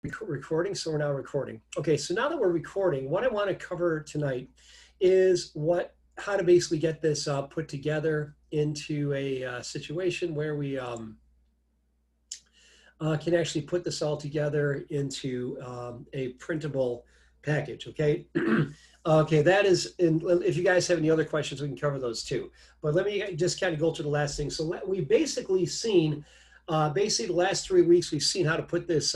recording, so we're now recording. Okay, so now that we're recording, what I want to cover tonight is how to basically get this put together into a situation where we can actually put this all together into a printable package, okay? Okay, that is, if you guys have any other questions, we can cover those too. But let me just kind of go through the last thing. So we've basically seen, basically the last 3 weeks, we've seen how to put this,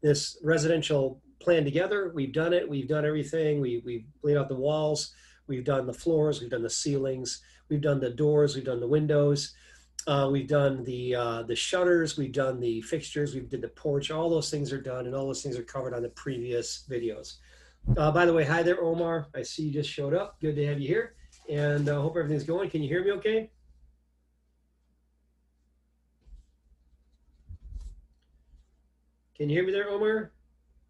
this residential plan together. We've done it, we've done everything. We've laid out the walls, we've done the floors, we've done the ceilings, we've done the doors, we've done the windows. We've done the shutters, we've done the fixtures, we've did the porch. All those things are done, and all those things are covered on the previous videos. By the way, hi there, Omar. I see you just showed up. Good to have you here, and I hope everything's going. Can you hear me okay? Can you hear me there, Omar?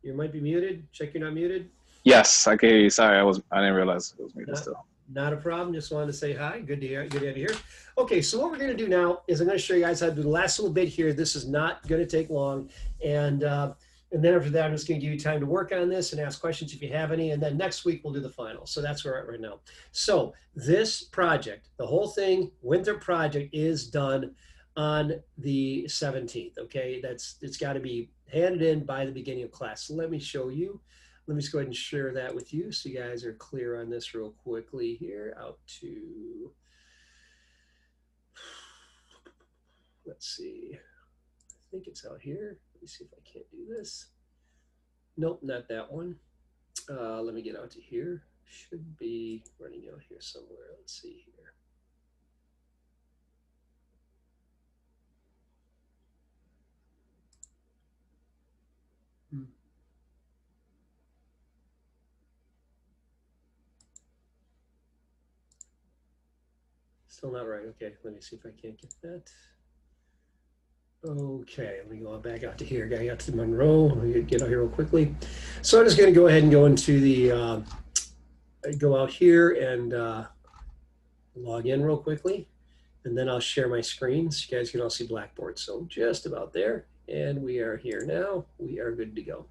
You might be muted. Check you're not muted. Yes, I can hear you. Sorry, I didn't realize it was muted still. Not a problem. Just wanted to say hi. Good to have you here. Okay, so what we're going to do now is I'm going to show you guys how to do the last little bit here. This is not going to take long, and then after that, I'm just going to give you time to work on this and ask questions if you have any. And then next week we'll do the final. So that's where we're at right now. So this project, the whole thing, winter project, is done on the 17th. Okay, it's got to be handed in by the beginning of class. So let me show you. Let me just go ahead and share that with you so you guys are clear on this real quickly here. Out to, let's see, I think it's out here. Let me see if I can't do this. Nope, not that one. Let me get out to here. Should be running out here somewhere. Let's see here. Still not right. Okay, let me see if I can't get that. Okay, let me go back out to here. Got out to Monroe. Let me get out here real quickly. So I'm just going to go ahead and go into the, go out here and log in real quickly. And then I'll share my screen so you guys can all see Blackboard. So just about there. And we are here now. We are good to go.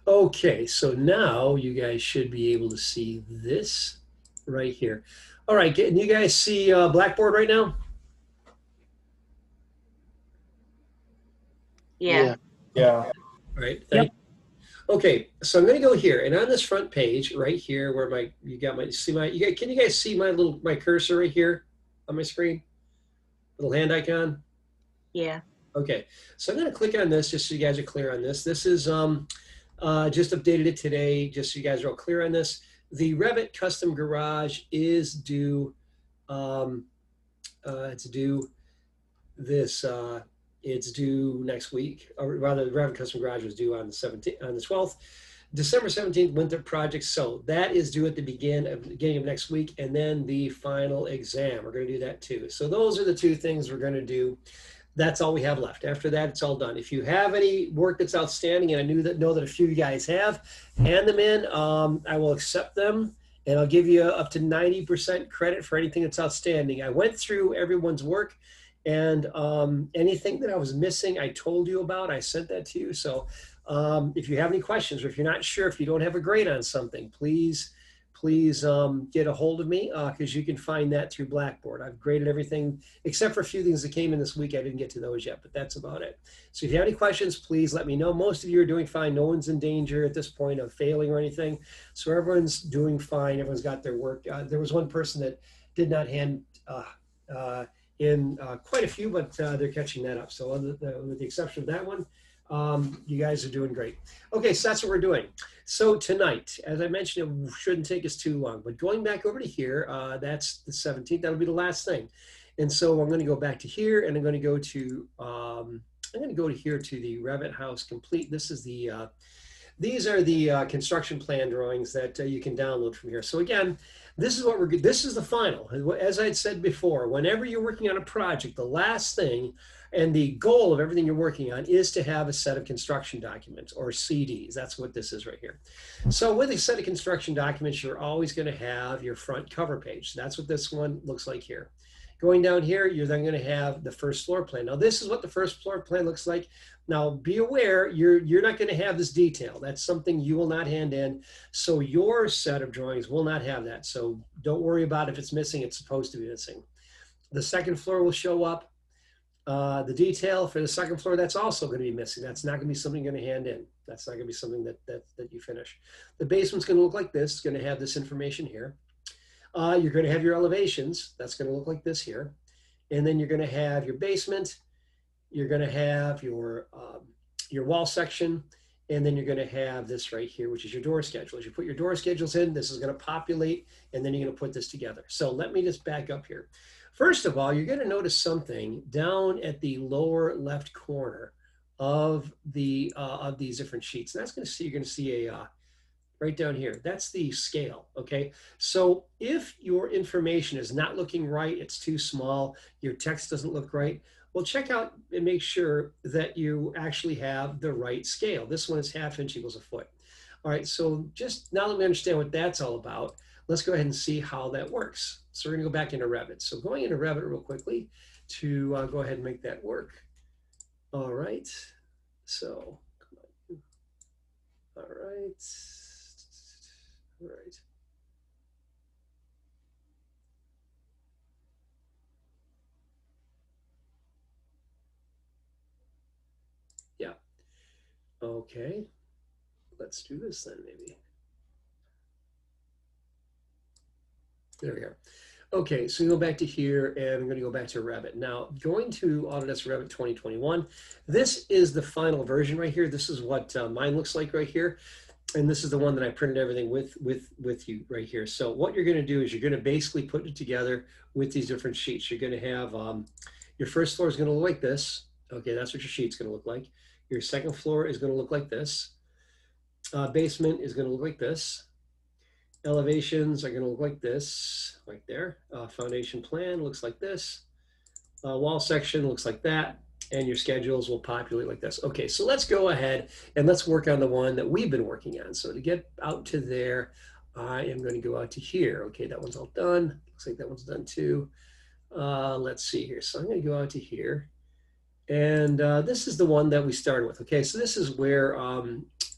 Okay, so now you guys should be able to see this right here. All right, can you guys see Blackboard right now? Yeah. All right, thank you. Okay, so I'm going to go here, and on this front page right here, where can you guys see my cursor right here on my screen? Little hand icon. Yeah. Okay, so I'm going to click on this just so you guys are clear on this. This is just updated it today, just so you guys are all clear on this. The Revit Custom Garage is due. It's due this. It's due next week, or rather, the Revit Custom Garage was due on the 17th, on the 12th, December 17th. Winter project. So that is due at the beginning of next week, and then the final exam. We're going to do that too. So those are the two things we're going to do. That's all we have left. After that, it's all done. If you have any work that's outstanding, and I know that a few of you guys have, hand them in. I will accept them, and I'll give you up to 90% credit for anything that's outstanding. I went through everyone's work, and anything that I was missing, I told you about. I sent that to you. So if you have any questions, or if you're not sure, if you don't have a grade on something, please get a hold of me, because you can find that through Blackboard. I've graded everything except for a few things that came in this week. I didn't get to those yet, but that's about it. So if you have any questions, please let me know. Most of you are doing fine. No one's in danger at this point of failing or anything. So everyone's doing fine. Everyone's got their work. There was one person that did not hand in quite a few, but they're catching that up. So with the exception of that one, you guys are doing great. Okay, so that's what we're doing. So tonight, as I mentioned, it shouldn't take us too long, but going back over to here, that's the 17th, that'll be the last thing. And so I'm going to go back to here, and I'm going to go to, here to the Revit House Complete. This is the, these are the construction plan drawings that you can download from here. So again, this is the final. As I had said before, whenever you're working on a project, the last thing and the goal of everything you're working on is to have a set of construction documents, or CDs. That's what this is right here. So with a set of construction documents, you're always going to have your front cover page. That's what this one looks like here. Going down here, you're then going to have the first floor plan. Now, this is what the first floor plan looks like. Now, be aware, you're not going to have this detail. That's something you will not hand in. So your set of drawings will not have that. So don't worry about if it's missing. It's supposed to be missing. The second floor will show up. The detail for the second floor, that's also going to be missing. That's not going to be something you're going to hand in. That's not going to be something that you finish. The basement's going to look like this. It's going to have this information here. You're going to have your elevations. That's going to look like this here. And then you're going to have your basement. You're going to have your wall section. And then you're going to have this right here, which is your door schedule. As you put your door schedules in, this is going to populate, and then you're going to put this together. So let me just back up here. First of all, you're going to notice something down at the lower left corner of these different sheets. And that's going to see, you're going to see a right down here. That's the scale, okay? So if your information is not looking right, it's too small, your text doesn't look right, well, check out and make sure that you actually have the right scale. This one is 1/2 inch equals a foot. All right, so just now that we understand what that's all about, let's go ahead and see how that works. So we're gonna go back into Revit. So going into Revit real quickly to go ahead and make that work. All right, so, come on. All right. All right. Yeah. Okay. Let's do this then, maybe. There we go. Okay, so we go back to here, and I'm going to go back to Revit. Now, going to Autodesk Revit 2021, this is the final version right here. This is what mine looks like right here. And this is the one that I printed everything with you right here. So what you're going to do is you're going to basically put it together with these different sheets. You're going to have your first floor is going to look like this. Okay, that's what your sheet's going to look like. Your second floor is going to look like this. Basement is going to look like this. Elevations are going to look like this, right there. Foundation plan looks like this. Wall section looks like that. And your schedules will populate like this. Okay, so let's go ahead and let's work on the one that we've been working on. So to get out to there, I am going to go out to here. Okay, that one's all done. Looks like that one's done too. Let's see here. So I'm going to go out to here. And this is the one that we started with. Okay, so this is where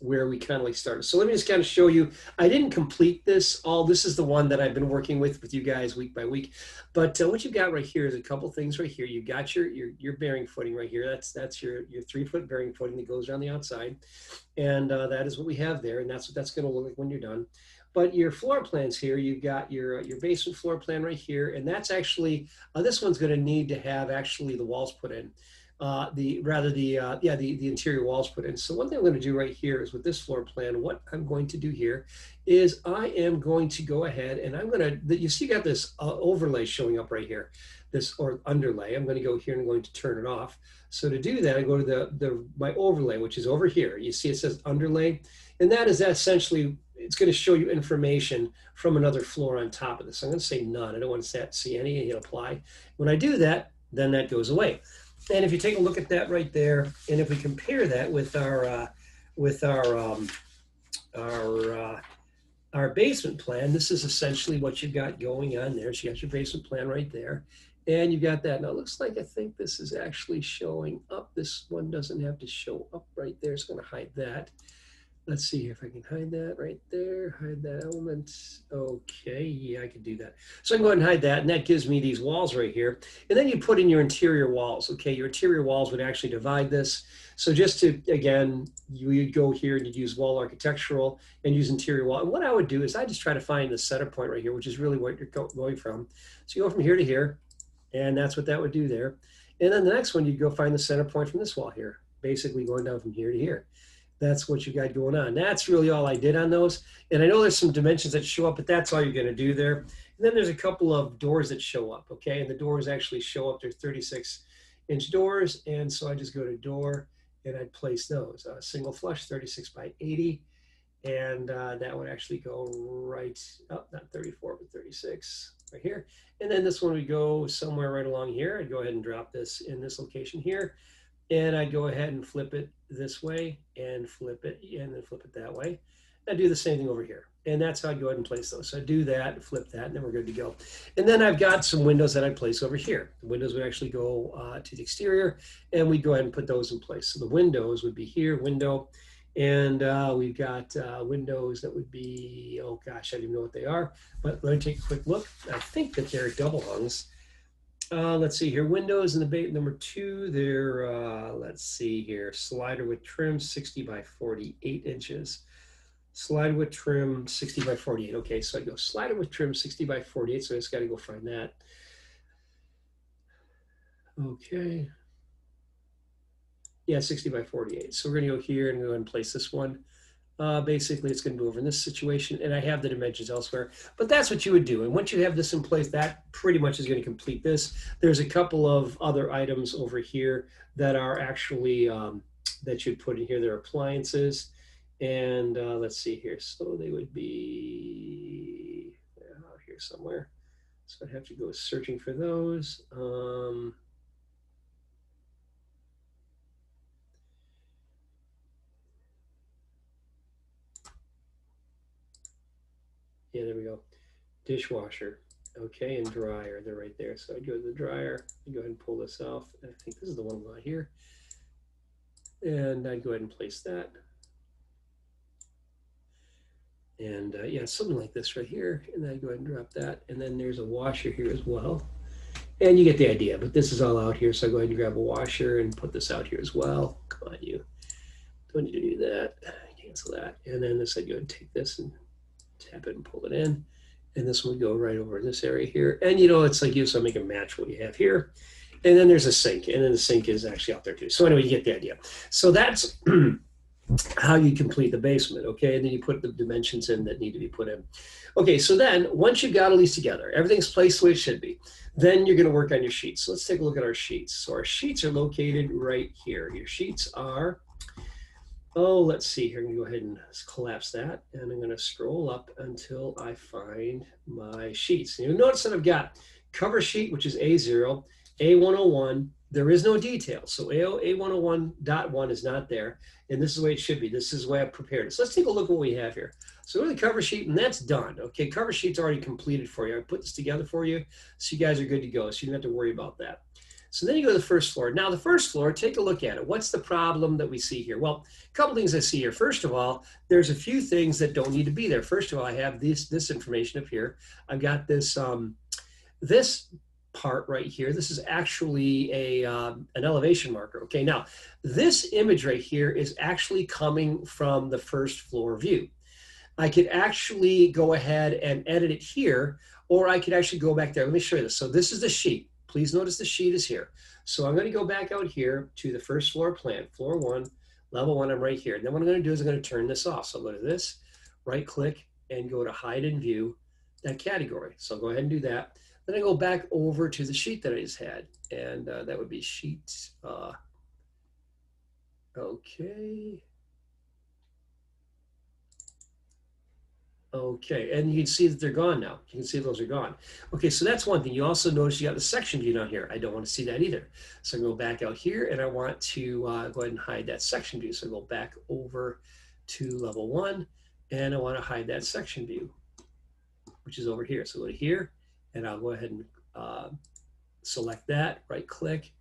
we kind of like started. So let me just kind of show you. I didn't complete this all. This is the one that I've been working with you guys week by week. But what you've got right here is a couple things right here. You got your bearing footing right here. That's your 3-foot bearing footing that goes around the outside, and that is what we have there. And that's what that's going to look like when you're done. But your floor plans here, you've got your basement floor plan right here, and that's actually this one's going to need to have actually the walls put in. The interior walls put in. So one thing I'm going to do right here is with this floor plan, what I'm going to do here is I am going to go ahead and I'm going to, you see you got this overlay showing up right here, this or underlay. I'm going to go here and I'm going to turn it off. So to do that, I go to my overlay, which is over here. You see it says underlay, and that is essentially, it's going to show you information from another floor on top of this. I'm going to say none. I don't want to see any, and hit apply. When I do that, then that goes away. And if you take a look at that right there, and if we compare that with our basement plan, this is essentially what you've got going on there. So you got your basement plan right there, and you got that. Now it looks like I think this is actually showing up. This one doesn't have to show up right there. It's going to hide that. Let's see if I can hide that right there, hide that element. Okay, yeah, I can do that. So I can go ahead and hide that, and that gives me these walls right here. And then you put in your interior walls. Okay, your interior walls would actually divide this. So just to, again, you'd go here and you'd use wall architectural and use interior wall. And what I would do is I just try to find the center point right here, which is really what you're going from. So you go from here to here, and that's what that would do there. And then the next one, you'd go find the center point from this wall here, basically going down from here to here. That's what you got going on. That's really all I did on those. And I know there's some dimensions that show up, but that's all you're going to do there. And then there's a couple of doors that show up, okay? And the doors actually show up. They're 36-inch doors. And so I just go to door, and I'd place those. Single flush, 36 by 80. And that would actually go right up, not 34, but 36 right here. And then this one would go somewhere right along here. I'd go ahead and drop this in this location here. And I'd go ahead and flip it this way and flip it and then flip it that way. I do the same thing over here. And that's how I go ahead and place those. So I do that, flip that, and then we're good to go. And then I've got some windows that I place over here. The windows would actually go to the exterior, and we'd go ahead and put those in place. So the windows would be here, window, and we've got windows that would be, oh gosh, I don't even know what they are, but let me take a quick look. I think that they're double hungs. Let's see here, windows in the bay number 2, they're, let's see here, slider with trim 60 by 48 inches. Slide with trim 60 by 48. Okay, so I go slider with trim 60 by 48. So I just got to go find that. Okay. Yeah, 60 by 48. So we're going to go here and go ahead and place this one. Basically, it's going to go over in this situation, and I have the dimensions elsewhere. But that's what you would do. And once you have this in place, that pretty much is going to complete this. There's a couple of other items over here that are actually that you'd put in here. They're appliances. And let's see here. So they would be out here somewhere. So I'd have to go searching for those. Yeah, there we go. Dishwasher. Okay, and dryer. They're right there. So I'd go to the dryer. I'd go ahead and pull this off. I think this is the one right here. And I'd go ahead and place that. And yeah, something like this right here. And then I go ahead and drop that. And then there's a washer here as well. And you get the idea, but this is all out here. So I go ahead and grab a washer and put this out here as well. Come on, you. Don't need to do that. Cancel that. And then this, I go and take this and tap it and pull it in. And this one would go right over in this area here. And you know, it's like you, so make a match what you have here. And then there's a sink. And then the sink is actually out there too. So anyway, you get the idea. So that's how you complete the basement, okay? And then you put the dimensions in that need to be put in. Okay, so then once you've got all these together, everything's placed the way it should be, then you're gonna work on your sheets. So let's take a look at our sheets. So our sheets are located right here. Your sheets are, oh, let's see here. I'm gonna go ahead and collapse that. And I'm gonna scroll up until I find my sheets. And you'll notice that I've got cover sheet, which is A0, A101, there is no detail. So A101.1 is not there. And this is the way it should be. This is the way I've prepared it. So let's take a look at what we have here. So go to the cover sheet, and that's done. Okay, cover sheet's already completed for you. I put this together for you, so you guys are good to go. So you don't have to worry about that. So then you go to the first floor. Now the first floor, take a look at it. What's the problem that we see here? Well, a couple things I see here. First of all, there's a few things that don't need to be there. First of all, I have this information up here. I've got this, this part right here. This is actually an elevation marker. Okay, now this image right here is actually coming from the first floor view. I could actually go ahead and edit it here, or I could actually go back there. Let me show you this. So this is the sheet. Please notice the sheet is here. So I'm going to go back out here to the first floor plan, floor 1, level 1. I'm right here. And then what I'm going to do is I'm going to turn this off. So I'll go to this, right click, and go to hide and view that category. So I'll go ahead and do that. Then I go back over to the sheet that I just had, and that would be sheet. Okay. Okay, and you can see that they're gone now. You can see those are gone. Okay, so that's one thing. You also notice you got the section view down here. I don't want to see that either. So I go back out here, and I want to go ahead and hide that section view. So I go back over to level 1, and I want to hide that section view, which is over here. So go to here, and I'll go ahead and select that, right click,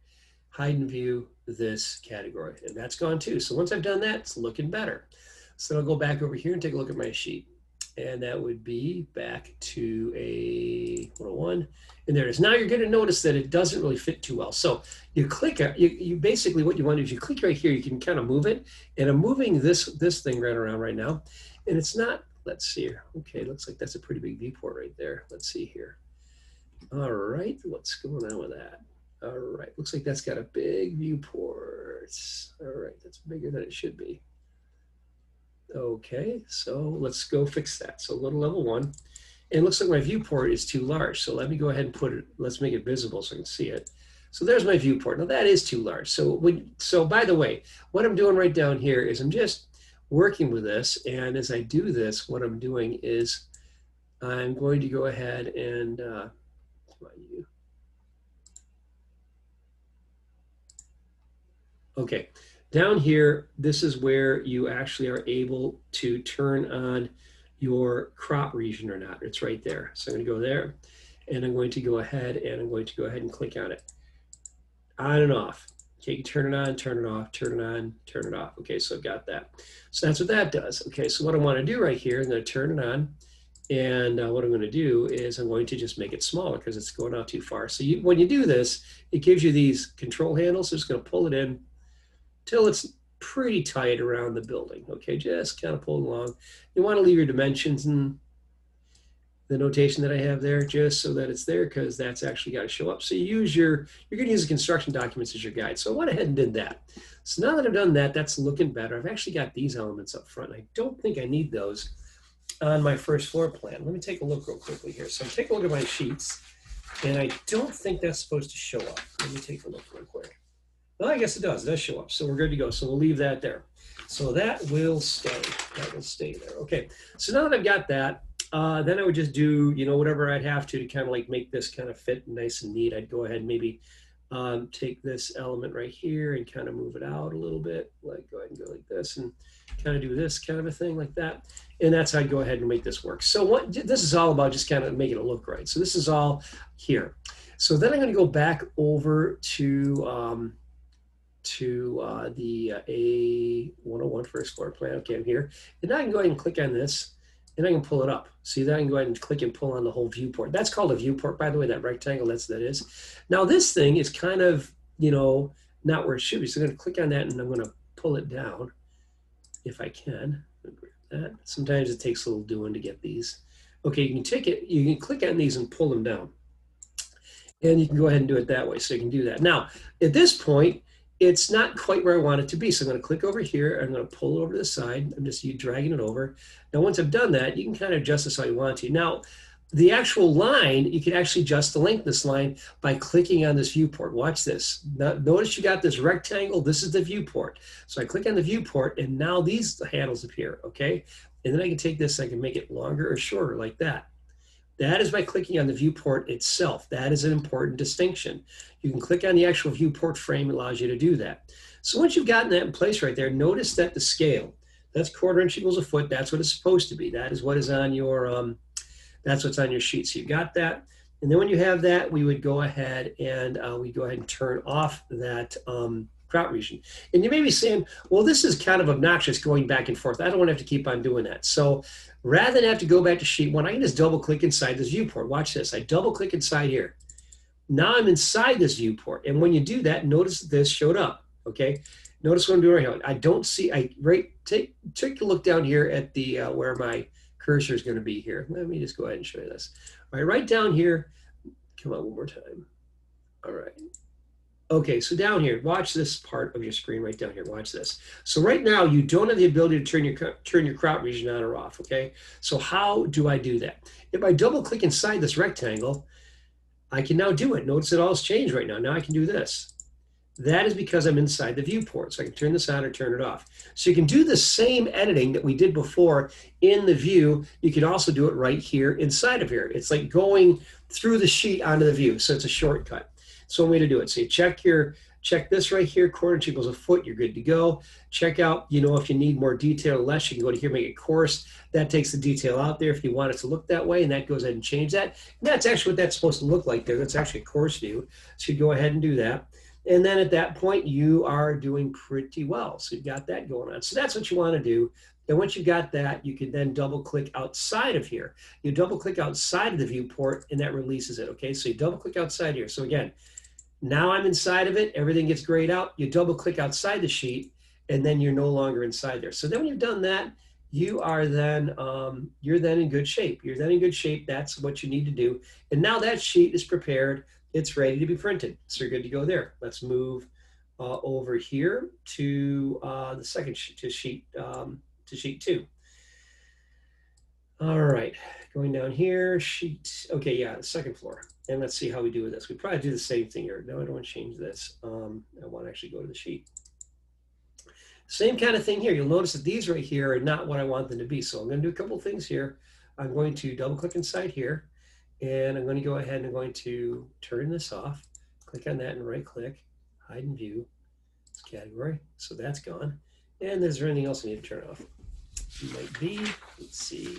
hide and view this category, and that's gone too. So once I've done that, it's looking better. So I'll go back over here and take a look at my sheet, and that would be back to A101, and there it is. Now you're going to notice that it doesn't really fit too well. So you click, you basically what you want to do is you click right here, you can kind of move it, and I'm moving this thing right around right now, and it's not, let's see here. Okay, looks like that's a pretty big viewport right there. Let's see here. All right, what's going on with that? All right, looks like that's got a big viewport. All right, that's bigger than it should be. Okay, so let's go fix that. So go to level 1, and it looks like my viewport is too large. So let me go ahead and put it, let's make it visible so I can see it. So there's my viewport. Now that is too large. So by the way, what I'm doing right down here is I'm just working with this, and as I do this, what I'm doing is I'm going to go ahead and okay, Down here, this is where you actually are able to turn on your crop region or not. It's right there. So I'm going to go there, and I'm going to go ahead and click on it. On and off. Okay, you turn it on, turn it off, turn it on, turn it off. Okay, so I've got that. So that's what that does. Okay, so what I want to do right here, I'm going to turn it on. And what I'm going to do is I'm going to just make it smaller because it's going out too far. So when you do this, it gives you these control handles. So it's going to pull it in till it's pretty tight around the building. Okay, just kind of pull along. You want to leave your dimensions and the notation that I have there just so that it's there because that's actually got to show up. So you're going to use the construction documents as your guide. So I went ahead and did that. So now that I've done that, that's looking better. I've actually got these elements up front. I don't think I need those on my first floor plan. Let me take a look real quickly here. So take a look at my sheets, and I don't think that's supposed to show up. Let me take a look real quick. Well, I guess it does. It does show up. So we're good to go. So we'll leave that there. So that will stay. That will stay there. Okay. So now that I've got that, then I would just do, whatever I'd have to kind of like make this kind of fit nice and neat. I'd go ahead and maybe take this element right here and kind of move it out a little bit. Like go ahead and go like this and kind of do this kind of a thing like that. And that's how I'd go ahead and make this work. So this is all about just kind of making it look right. So this is all here. So then I'm going to go back over to the A101 first floor plan. Okay, I'm here. And now I can go ahead and click on this and I can pull it up. See that? I can go ahead and click and pull on the whole viewport. That's called a viewport, by the way, that rectangle, that is. Now this thing is kind of, not where it should be. So I'm going to click on that and I'm going to pull it down if I can. That. Sometimes it takes a little doing to get these. Okay, you can click on these and pull them down. And you can go ahead and do it that way. So you can do that. Now, at this point, it's not quite where I want it to be. So I'm going to click over here. I'm going to pull it over to the side. I'm just dragging it over. Now, once I've done that, you can kind of adjust this how you want to. Now, the actual line, you can actually adjust the length of this line by clicking on this viewport. Watch this. Now, notice you got this rectangle. This is the viewport. So I click on the viewport, and now these handles appear, okay? And then I can take this, I can make it longer or shorter like that. That is by clicking on the viewport itself. That is an important distinction. You can click on the actual viewport frame. It allows you to do that. So once you've gotten that in place right there, notice that the scale, that's 1/4 inch equals a foot. That's what it's supposed to be. That is what is on your, that's what's on your sheet. So you got that. And then when you have that, we would go ahead and turn off that crop region. And you may be saying, well, this is kind of obnoxious going back and forth. I don't want to have to keep on doing that. So rather than have to go back to sheet one, I can just double click inside this viewport. Watch this. I double click inside here. Now I'm inside this viewport. And when you do that, notice that this showed up. Okay. Notice what I'm doing right here. I don't see, take a look down here at the where my cursor is going to be here. Let me just go ahead and show you this. All right, right down here. Come on, one more time. All right. Okay, so down here, watch this part of your screen right down here. Watch this. So right now, you don't have the ability to turn your crop region on or off, okay? So how do I do that? If I double click inside this rectangle, I can now do it. Notice it all has changed right now. Now I can do this. That is because I'm inside the viewport. So I can turn this on or turn it off. So you can do the same editing that we did before in the view. You can also do it right here inside of here. It's like going through the sheet onto the view. So it's a shortcut. So one way to do it. So you check this right here, 1/4 inch equals a foot, you're good to go. Check out, if you need more detail or less, you can go to here, make it coarse. That takes the detail out there if you want it to look that way, and that goes ahead and change that. And that's actually what that's supposed to look like there. That's actually a coarse view. So you go ahead and do that. And then at that point, you are doing pretty well. So you've got that going on. So that's what you want to do. And once you got that, you can then double click outside of here. You double click outside of the viewport and that releases it, okay? So you double click outside here. So again, now I'm inside of it, everything gets grayed out. You double click outside the sheet and then you're no longer inside there. So then when you've done that, you are then, you're then in good shape. You're then in good shape, that's what you need to do. And now that sheet is prepared, it's ready to be printed. So you're good to go there. Let's move over here to the second sheet, to sheet 2. All right, going down here, sheet, okay, yeah, the second floor. And let's see how we do with this. We probably do the same thing here. No, I don't want to change this. I want to actually go to the sheet. Same kind of thing here. You'll notice that these right here are not what I want them to be. So I'm going to do a couple things here. I'm going to double click inside here. And I'm going to go ahead and I'm going to turn this off. Click on that and right click, hide and view. Let's category. So that's gone. And is there anything else I need to turn off? Might be. Let's see.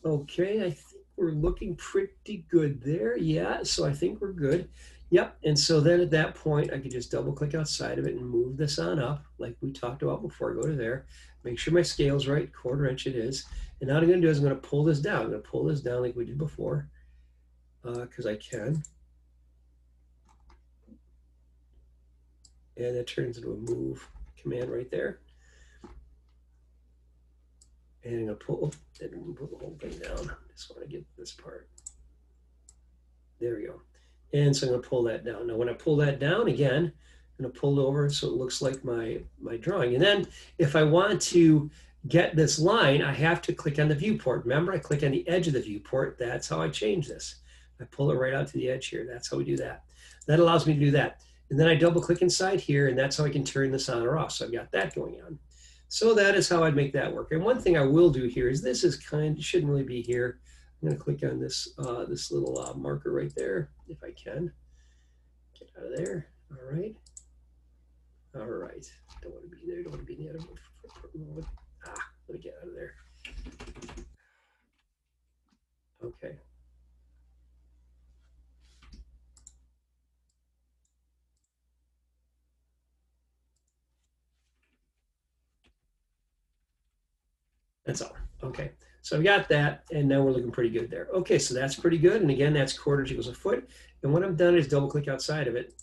Okay, I think we're looking pretty good there. Yeah, so I think we're good. Yep, and so then at that point, I could just double click outside of it and move this on up like we talked about before. Go to there, make sure my scale's right, 1/4 inch it is. And now what I'm gonna do is I'm gonna pull this down. I'm gonna pull this down like we did before, because I can. And it turns into a move command right there. And I'm gonna pull the whole thing down. Just want to get this part. There we go. And so I'm gonna pull that down. Now when I pull that down again, I'm gonna pull it over so it looks like my drawing. And then if I want to get this line, I have to click on the viewport. Remember, I click on the edge of the viewport. That's how I change this. I pull it right out to the edge here. That's how we do that. That allows me to do that. And then I double click inside here, and that's how I can turn this on or off. So I've got that going on. So that is how I'd make that work. And one thing I will do here is this is shouldn't really be here. I'm going to click on this this little marker right there, if I can. Get out of there. All right. All right. Don't want to be there. Don't want to be in the other one. Let me get out of there. Okay. That's all. Okay. So we got that, and now we're looking pretty good there. Okay, so that's pretty good. And again, that's 1/4 inch equals a foot. And what I've done is double click outside of it,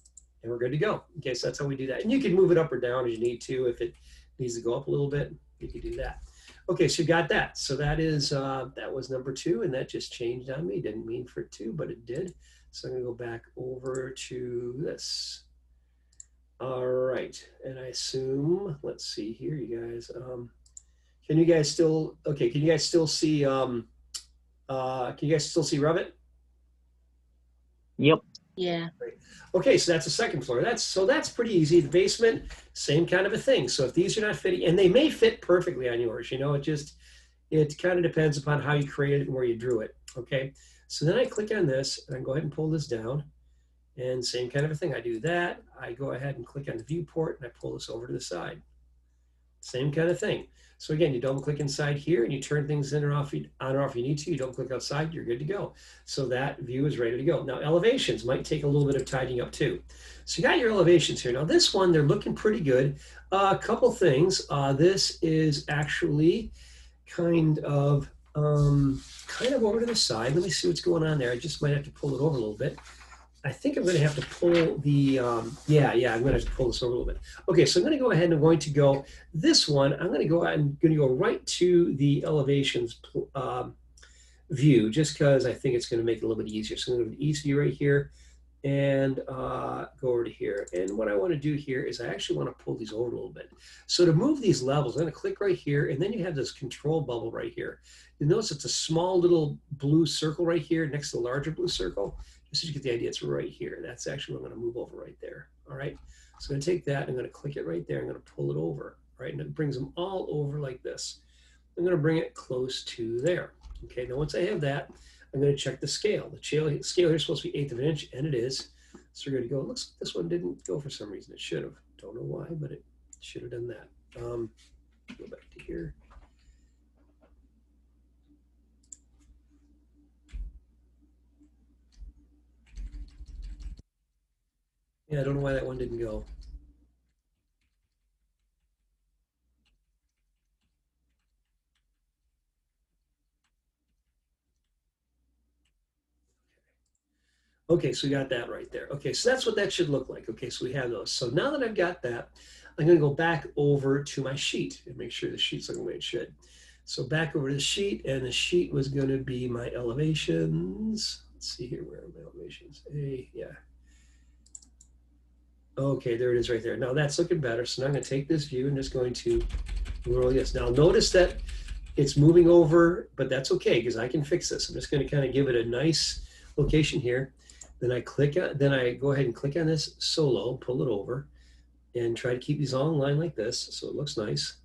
and we're good to go. Okay, so that's how we do that. And you can move it up or down as you need to. If it needs to go up a little bit, you can do that. Okay, so you got that. So that is that was number 2, and that just changed on me. Didn't mean for it to, but it did. So I'm gonna go back over to this. All right, and I assume, let's see here, you guys. Can you guys still, okay, can you guys still see, Revit? Yep. Yeah. Okay, so that's the second floor. That's pretty easy. The basement, same kind of a thing. So if these are not fitting, and they may fit perfectly on yours, you know, it kind of depends upon how you create it and where you drew it, okay? So then I click on this, and I go ahead and pull this down, and same kind of a thing. I do that, I go ahead and click on the viewport, and I pull this over to the side. Same kind of thing. So again, you double click inside here and you turn things on or off you need to. You don't click outside, you're good to go. So that view is ready to go. Now elevations might take a little bit of tidying up too. So you got your elevations here. Now this one, they're looking pretty good. A couple things. This is actually kind of over to the side. Let me see what's going on there. I just might have to pull it over a little bit. I think I'm going to have to pull the, I'm going to have to pull this over a little bit. Okay, so I'm going to go ahead and I'm going to go, this one, I'm going to go ahead and going to go right to the elevations view, just because I think it's going to make it a little bit easier. So I'm going to go to the east view right here and go over to here. And what I want to do here is I actually want to pull these over a little bit. So to move these levels, I'm going to click right here, and then you have this control bubble right here. You notice it's a small little blue circle right here next to the larger blue circle. Just so you get the idea, it's right here. That's actually what I'm going to move over right there. All right. So I'm going to take that. I'm going to click it right there. I'm going to pull it over. Right. And it brings them all over like this. I'm going to bring it close to there. Okay. Now, once I have that, I'm going to check the scale. The scale here is supposed to be 1/8 of an inch, and it is. So we're going to go. It looks like this one didn't go for some reason. It should have. Don't know why, but it should have done that. Go back to here. Yeah, I don't know why that one didn't go. Okay, so we got that right there. Okay, so that's what that should look like. Okay, so we have those. So now that I've got that, I'm going to go back over to my sheet and make sure the sheet's looking the way it should. So back over to the sheet, and the sheet was going to be my elevations. Let's see here, where are my elevations? Yeah. Okay, there it is right there. Now that's looking better. So now I'm going to take this view and just going to roll this. Now notice that it's moving over, but that's okay because I can fix this. I'm just going to kind of give it a nice location here. Then I go ahead and click on this solo, pull it over, and try to keep these all in line like this so it looks nice.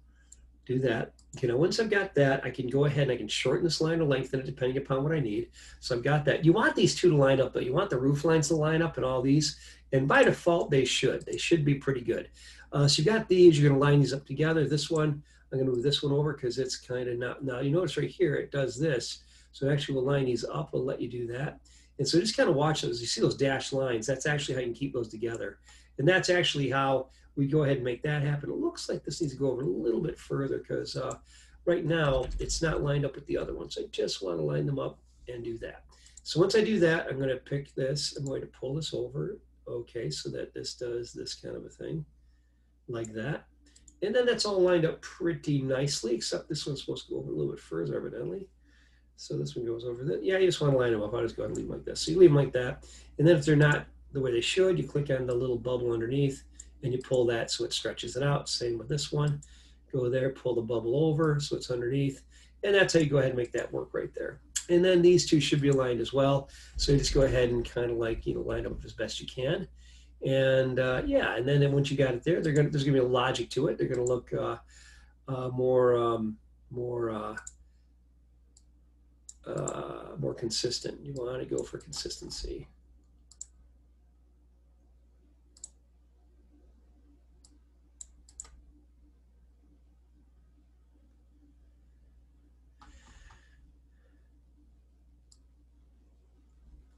Do that. Okay, now once I've got that, I can go ahead and I can shorten this line or lengthen it depending upon what I need. So I've got that. You want these two to line up though. You want the roof lines to line up and all these, And by default, they should. They should be pretty good. So you've got these. You're going to line these up together. This one, I'm going to move this one over because it's kind of not. Now, you notice right here, it does this. So actually, we'll line these up. We'll let you do that. And so just kind of watch those. You see those dashed lines. That's actually how you can keep those together. And that's actually how we go ahead and make that happen. It looks like this needs to go over a little bit further because right now it's not lined up with the other ones. I just want to line them up and do that. So once I do that, I'm going to pick this. I'm going to pull this over. Okay, so that this does this kind of a thing like that. And then that's all lined up pretty nicely, except this one's supposed to go over a little bit further, evidently. So this one goes over that. Yeah, you just want to line them up. I'll just go ahead and leave them like this. So you leave them like that. And then if they're not the way they should, you click on the little bubble underneath and you pull that so it stretches it out. Same with this one. Go there, pull the bubble over so it's underneath. And that's how you go ahead and make that work right there. And then these two should be aligned as well. So you just go ahead and kind of like, line up as best you can. And yeah, and then once you got it there, there's going to be a logic to it. They're going to look more consistent. You want to go for consistency.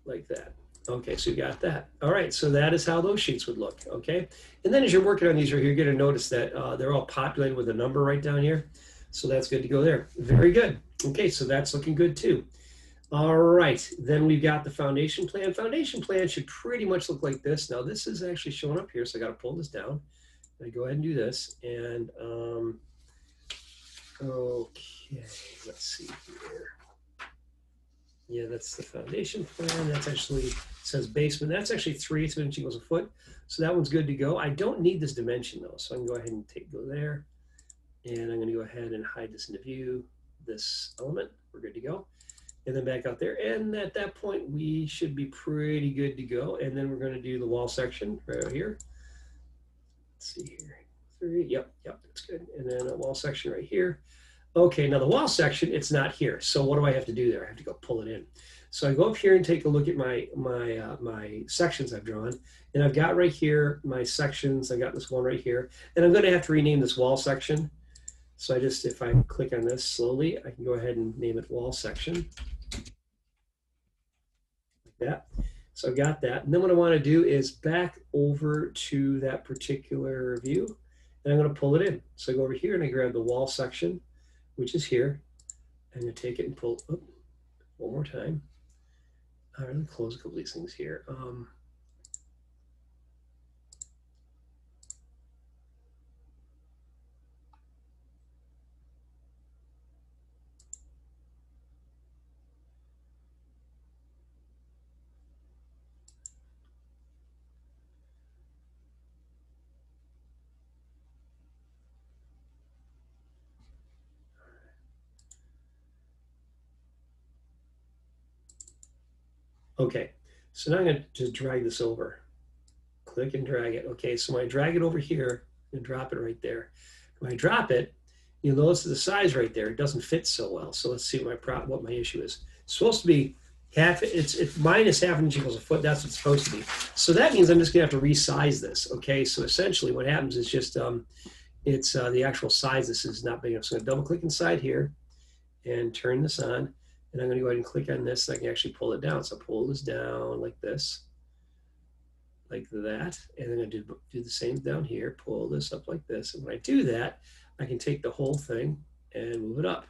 Like that. Okay, so you got that. All right, so that is how those sheets would look, okay? And then as you're working on these right here, you're gonna notice that they're all populated with a number right down here. So that's good to go there. Very good. Okay, so that's looking good too. All right, then we've got the foundation plan. Foundation plan should pretty much look like this. Now this is actually showing up here, so I gotta pull this down. I go ahead and do this, and okay, let's see here. Yeah, that's the foundation plan. That's actually says basement. That's actually 3/8 inch equals a foot. So that one's good to go. I don't need this dimension though. So I can go ahead and go there. And I'm going to go ahead and hide this into view, this element. We're good to go. And then back out there. And at that point, we should be pretty good to go. And then we're going to do the wall section right over here. Let's see here. 3. Yep, that's good. And then a wall section right here. Okay, now the wall section, it's not here. So what do I have to do there? I have to go pull it in. So I go up here and take a look at my sections I've drawn. And I've got right here my sections. I got this one right here. And I'm going to have to rename this wall section. So if I click on this slowly, I can go ahead and name it wall section. Like that. So I've got that. And then what I want to do is back over to that particular view. And I'm going to pull it in. So I go over here and I grab the wall section, which is here. I'm going to take it and pull up one more time. I'm going to close a couple of these things here. Okay, so now I'm going to just drag this over. Click and drag it. Okay, so when I drag it over here and drop it right there, when I drop it, you'll notice the size right there, it doesn't fit so well. So let's see what my issue is. It's supposed to be it's minus ½ inch equals a foot. That's what it's supposed to be. So that means I'm just going to have to resize this. Okay, so essentially what happens is just it's the actual size. This is not big enough. So I'm going to double click inside here and turn this on. And I'm going to go ahead and click on this so I can actually pull it down. So pull this down like this, like that. And then I do the same down here, pull this up like this. And when I do that, I can take the whole thing and move it up.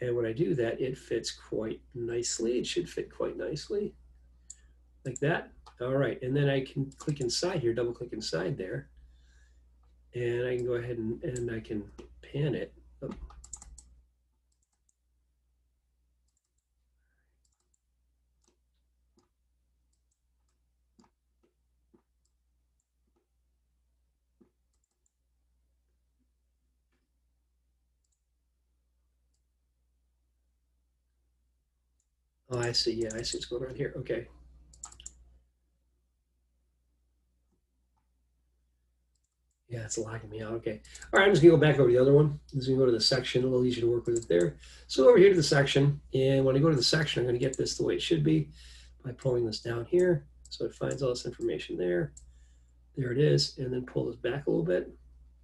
And when I do that, it fits quite nicely. It should fit quite nicely like that. All right. And then I can click inside here, double click inside there. And I can go ahead and I can pan it. Oh. Oh, I see. Yeah, I see what's going on here. Okay. Yeah, it's locking me out. Okay. All right, I'm just going to go back over to the other one. I'm just going to go to the section. A little easier to work with it there. So over here to the section. And when I go to the section, I'm going to get this the way it should be by pulling this down here. So it finds all this information there. There it is. And then pull this back a little bit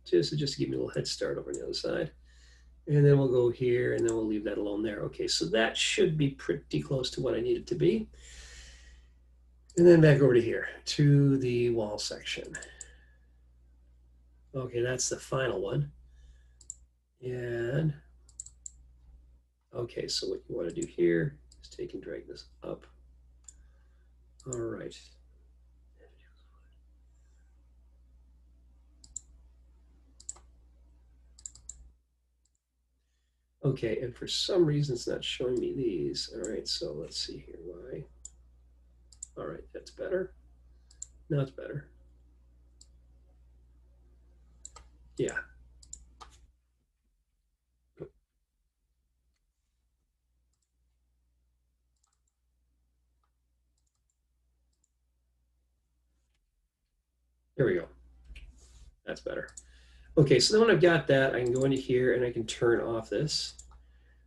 just to give me a little head start over on the other side. And then we'll go here and then we'll leave that alone there. Okay, so that should be pretty close to what I need it to be. And then back over to here, to the wall section. Okay, that's the final one. And, okay, so what you want to do here is take and drag this up. All right. Okay, and for some reason it's not showing me these. All right, so let's see here why. All right, that's better. Now it's better. Yeah. There we go. That's better. Okay, so then when I've got that, I can go into here and I can turn off this.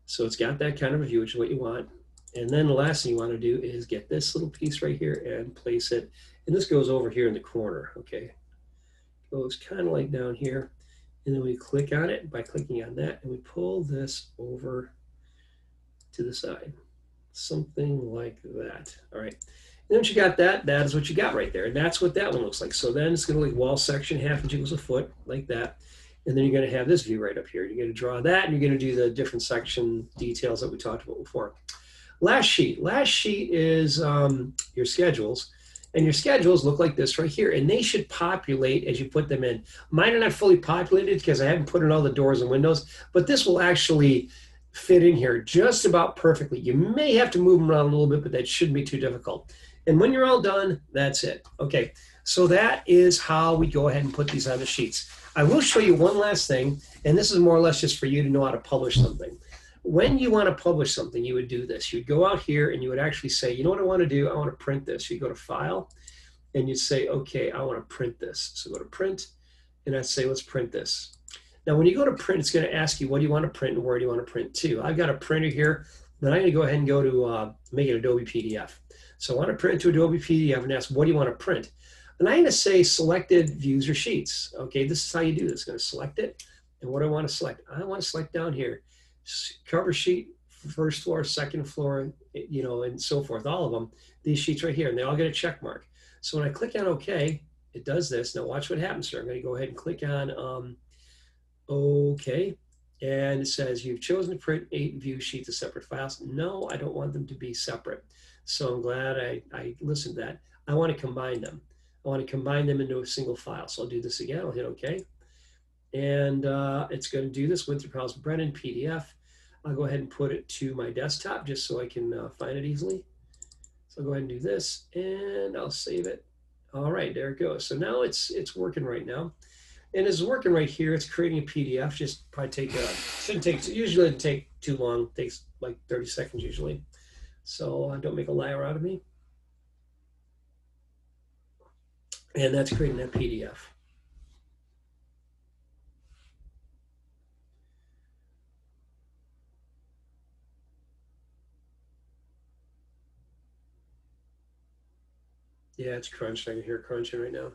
So it's got that kind of a view, which is what you want. And then the last thing you want to do is get this little piece right here and place it. And this goes over here in the corner, okay? Goes kind of like down here. And then we click on it by clicking on that, and we pull this over to the side. Something like that. All right. And once you got that, that is what you got right there. And that's what that one looks like. So then it's going to look wall section, 1/2 inch equals a foot, like that. And then you're going to have this view right up here. You're going to draw that, and you're going to do the different section details that we talked about before. Last sheet. Last sheet is your schedules. And your schedules look like this right here. And they should populate as you put them in. Mine are not fully populated because I haven't put in all the doors and windows. But this will actually fit in here just about perfectly. You may have to move them around a little bit, but that shouldn't be too difficult. And when you're all done, that's it. Okay, so that is how we go ahead and put these on the sheets. I will show you one last thing, and this is more or less just for you to know how to publish something. When you want to publish something, you would do this. You'd go out here and you would actually say, you know what I want to do? I want to print this. You go to File, and you'd say, okay, I want to print this. So go to Print, and I'd say, let's print this. Now, when you go to print, it's going to ask you, what do you want to print and where do you want to print to? I've got a printer here. Then I'm going to go ahead and go to make it Adobe Pdf. So I want to print to Adobe Pdf and ask, what do you want to print? And I'm going to say selected views or sheets. Okay, this is how you do this. I'm going to select it. And what do I want to select? I want to select down here, cover sheet, first floor, second floor, you know, and so forth, all of them, these sheets right here, and they all get a check mark. So when I click on OK, it does this. Now watch what happens here. I'm going to go ahead and click on OK. And it says you've chosen to print 8 view sheets as separate files. No, I don't want them to be separate. So I'm glad I listened to that. I want to combine them. I want to combine them into a single file. So I'll do this again. I'll hit OK. And it's going to do this, Winthrop House Brennan PDF. I'll go ahead and put it to my desktop just so I can find it easily. So I'll go ahead and do this, and I'll save it. All right, there it goes. So now it's working right now. And it's working right here. It's creating a PDF. Just probably take, shouldn't take, usually it doesn't take too long. It takes like 30 seconds usually. So don't make a liar out of me. And that's creating that PDF. Yeah, it's crunching. I can hear it crunching right now.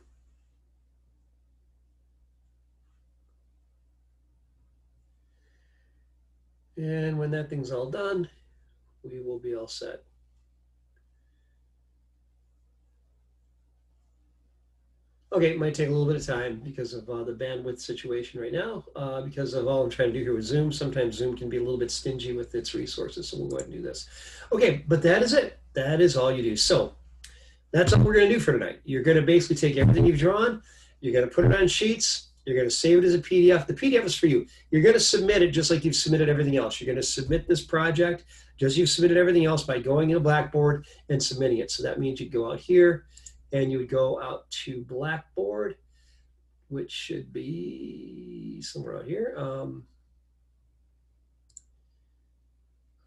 And when that thing's all done, we will be all set. Okay, it might take a little bit of time because of the bandwidth situation right now, because of all I'm trying to do here with Zoom. Sometimes Zoom can be a little bit stingy with its resources, so we'll go ahead and do this. Okay, but that is it. That is all you do. So that's all we're going to do for tonight. You're going to basically take everything you've drawn, you're going to put it on sheets, you're going to save it as a PDF. The PDF is for you. You're going to submit it just like you've submitted everything else. You're going to submit this project just as you've submitted everything else by going into Blackboard and submitting it. So that means you go out here and you would go out to Blackboard, which should be somewhere out here. I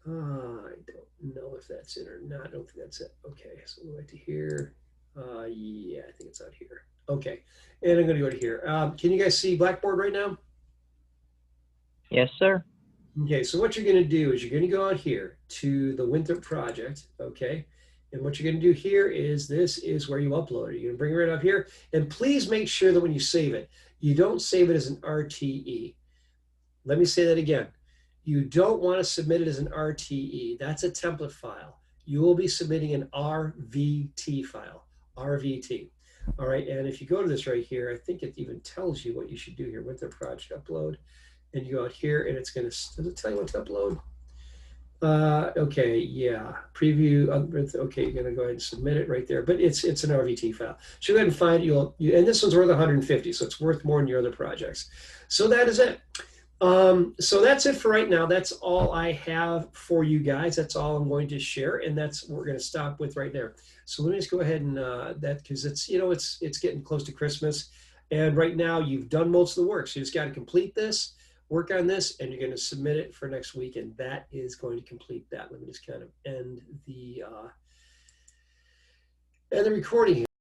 don't know if that's it or not. I don't think that's it. Okay, so we'll go right to here. Yeah, I think it's out here. Okay, and I'm going to go to here. Can you guys see Blackboard right now? Yes, sir. Okay, so what you're going to do is you're going to go out here to the Winthrop project, okay? And what you're going to do here is this is where you upload it. You're going to bring it right up here. And please make sure that when you save it, you don't save it as an RTE. Let me say that again. You don't want to submit it as an RTE. That's a template file. You will be submitting an RVT file, RVT. All right, and if you go to this right here, I think it even tells you what you should do here with the project upload. And you go out here and it's going to, does it tell you what to upload? Okay, yeah, preview. Okay, you're gonna go ahead and submit it right there, but it's an RVT file. So go ahead and find it. And this one's worth 150, so it's worth more than your other projects. So that is it. So that's it for right now. That's all I have for you guys. That's all I'm going to share, and that's what we're going to stop with right there. So let me just go ahead and that, because it's, you know, it's getting close to Christmas, and right now you've done most of the work. So you just got to complete this, work on this, and you're going to submit it for next week, and that is going to complete that. Let me just kind of end the recording here.